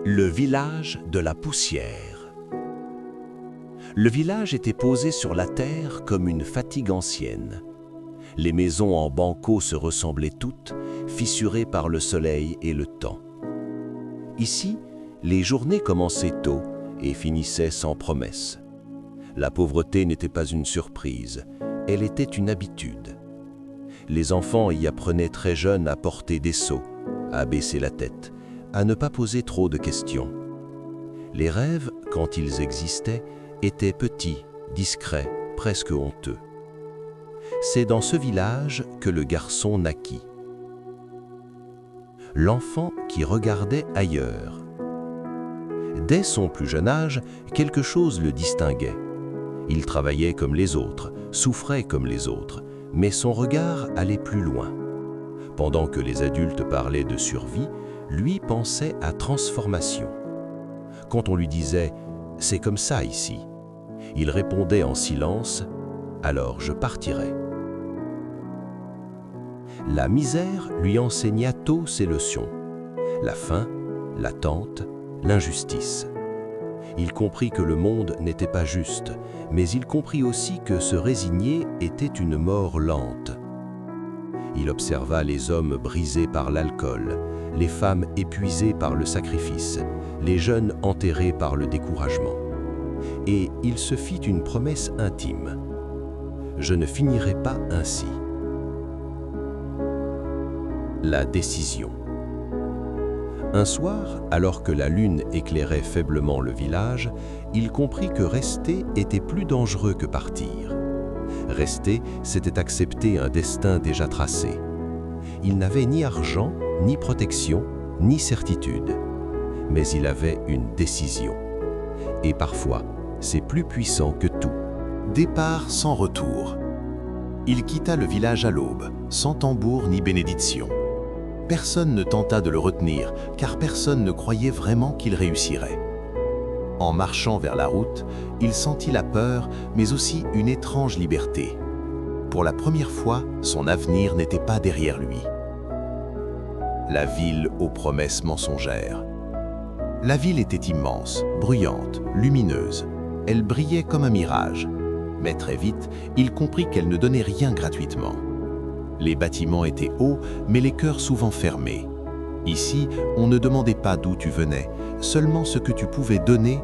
Le village de la poussière. Le village était posé sur la terre comme une fatigue ancienne. Les maisons en banco se ressemblaient toutes, fissurées par le soleil et le temps. Ici, les journées commençaient tôt et finissaient sans promesse. La pauvreté n'était pas une surprise, elle était une habitude. Les enfants y apprenaient très jeunes à porter des seaux, à baisser la tête, à ne pas poser trop de questions. Les rêves, quand ils existaient, étaient petits, discrets, presque honteux. C'est dans ce village que le garçon naquit. L'enfant qui regardait ailleurs. Dès son plus jeune âge, quelque chose le distinguait. Il travaillait comme les autres, souffrait comme les autres, mais son regard allait plus loin. Pendant que les adultes parlaient de survie, lui pensait à transformation. Quand on lui disait « c'est comme ça ici », il répondait en silence « alors je partirai ». La misère lui enseigna tôt ses leçons. La faim, l'attente, l'injustice. Il comprit que le monde n'était pas juste, mais il comprit aussi que se résigner était une mort lente. Il observa les hommes brisés par l'alcool, les femmes épuisées par le sacrifice, les jeunes enterrés par le découragement. Et il se fit une promesse intime. Je ne finirai pas ainsi. La décision. Un soir, alors que la lune éclairait faiblement le village, il comprit que rester était plus dangereux que partir. Rester, c'était accepter un destin déjà tracé. Il n'avait ni argent, ni protection, ni certitude. Mais il avait une décision. Et parfois, c'est plus puissant que tout. Départ sans retour. Il quitta le village à l'aube, sans tambour ni bénédiction. Personne ne tenta de le retenir, car personne ne croyait vraiment qu'il réussirait. En marchant vers la route, il sentit la peur, mais aussi une étrange liberté. Pour la première fois, son avenir n'était pas derrière lui. La ville aux promesses mensongères. La ville était immense, bruyante, lumineuse. Elle brillait comme un mirage. Mais très vite, il comprit qu'elle ne donnait rien gratuitement. Les bâtiments étaient hauts, mais les cœurs souvent fermés. Ici, on ne demandait pas d'où tu venais, seulement ce que tu pouvais donner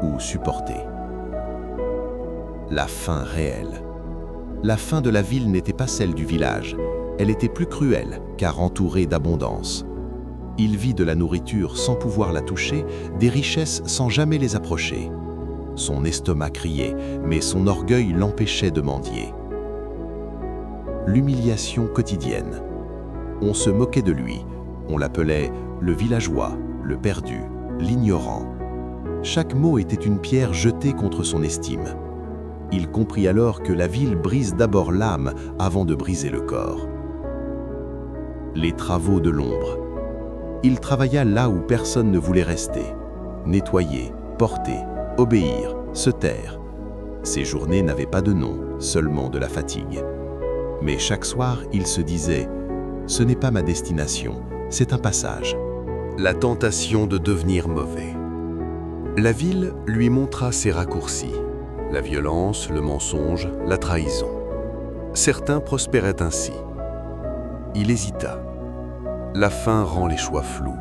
ou supporter. La faim réelle. La faim de la ville n'était pas celle du village. Elle était plus cruelle, car entourée d'abondance. Il vit de la nourriture sans pouvoir la toucher, des richesses sans jamais les approcher. Son estomac criait, mais son orgueil l'empêchait de mendier. L'humiliation quotidienne. On se moquait de lui. On l'appelait le villageois, le perdu, l'ignorant. Chaque mot était une pierre jetée contre son estime. Il comprit alors que la ville brise d'abord l'âme avant de briser le corps. Les travaux de l'ombre. Il travailla là où personne ne voulait rester. Nettoyer, porter, obéir, se taire. Ses journées n'avaient pas de nom, seulement de la fatigue. Mais chaque soir, il se disait « ce n'est pas ma destination, c'est un passage ». La tentation de devenir mauvais. La ville lui montra ses raccourcis, la violence, le mensonge, la trahison. Certains prospéraient ainsi. Il hésita. La faim rend les choix flous.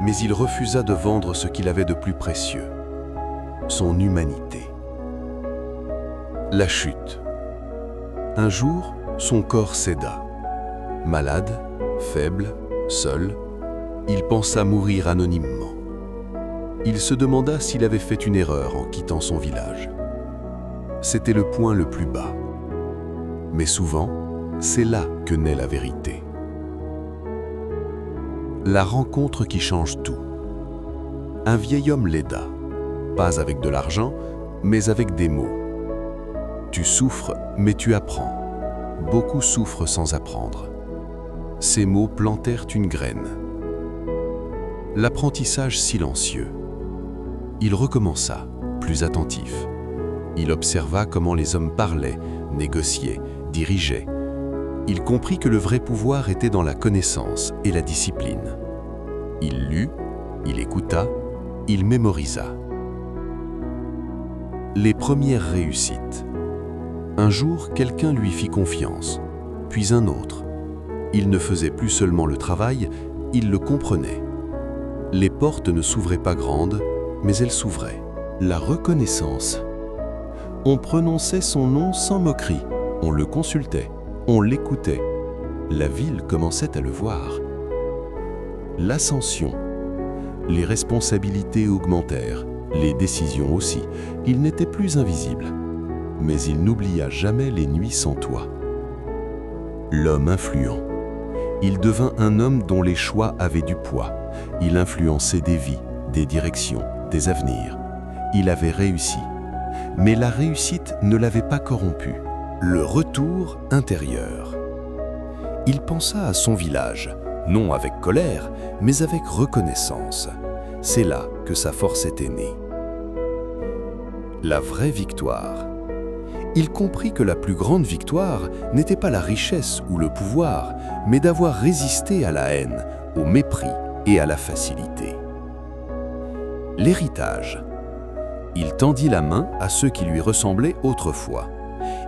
Mais il refusa de vendre ce qu'il avait de plus précieux, son humanité. La chute. Un jour, son corps céda. Malade, faible, seul, il pensa mourir anonymement. Il se demanda s'il avait fait une erreur en quittant son village. C'était le point le plus bas. Mais souvent, c'est là que naît la vérité. La rencontre qui change tout. Un vieil homme l'aida, pas avec de l'argent, mais avec des mots. Tu souffres, mais tu apprends. Beaucoup souffrent sans apprendre. Ces mots plantèrent une graine. L'apprentissage silencieux. Il recommença, plus attentif. Il observa comment les hommes parlaient, négociaient, dirigeaient. Il comprit que le vrai pouvoir était dans la connaissance et la discipline. Il lut, Il écouta, il mémorisa. Les premières réussites. Un jour, quelqu'un lui fit confiance, puis un autre. Il ne faisait plus seulement le travail, il le comprenait. Les portes ne s'ouvraient pas grandes, mais elles s'ouvraient. La reconnaissance. On prononçait son nom sans moquerie, on le consultait, on l'écoutait. La ville commençait à le voir. L'ascension. Les responsabilités augmentèrent, les décisions aussi. Il n'était plus invisible. Mais il n'oublia jamais les nuits sans toit. L'homme influent. Il devint un homme dont les choix avaient du poids. Il influençait des vies, des directions, des avenirs. Il avait réussi. Mais la réussite ne l'avait pas corrompu. Le retour intérieur. Il pensa à son village, non avec colère, mais avec reconnaissance. C'est là que sa force était née. La vraie victoire. Il comprit que la plus grande victoire n'était pas la richesse ou le pouvoir, mais d'avoir résisté à la haine, au mépris et à la facilité. L'héritage. Il tendit la main à ceux qui lui ressemblaient autrefois.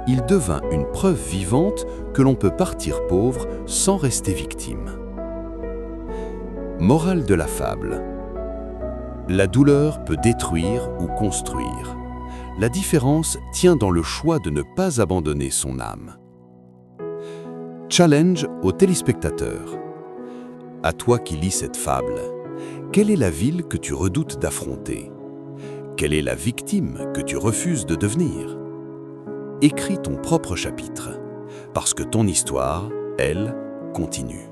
Il devint une preuve vivante que l'on peut partir pauvre sans rester victime. Morale de la fable. La douleur peut détruire ou construire. La différence tient dans le choix de ne pas abandonner son âme. Challenge aux téléspectateurs. À toi qui lis cette fable, quelle est la ville que tu redoutes d'affronter? Quelle est la victime que tu refuses de devenir? Écris ton propre chapitre, parce que ton histoire, elle, continue.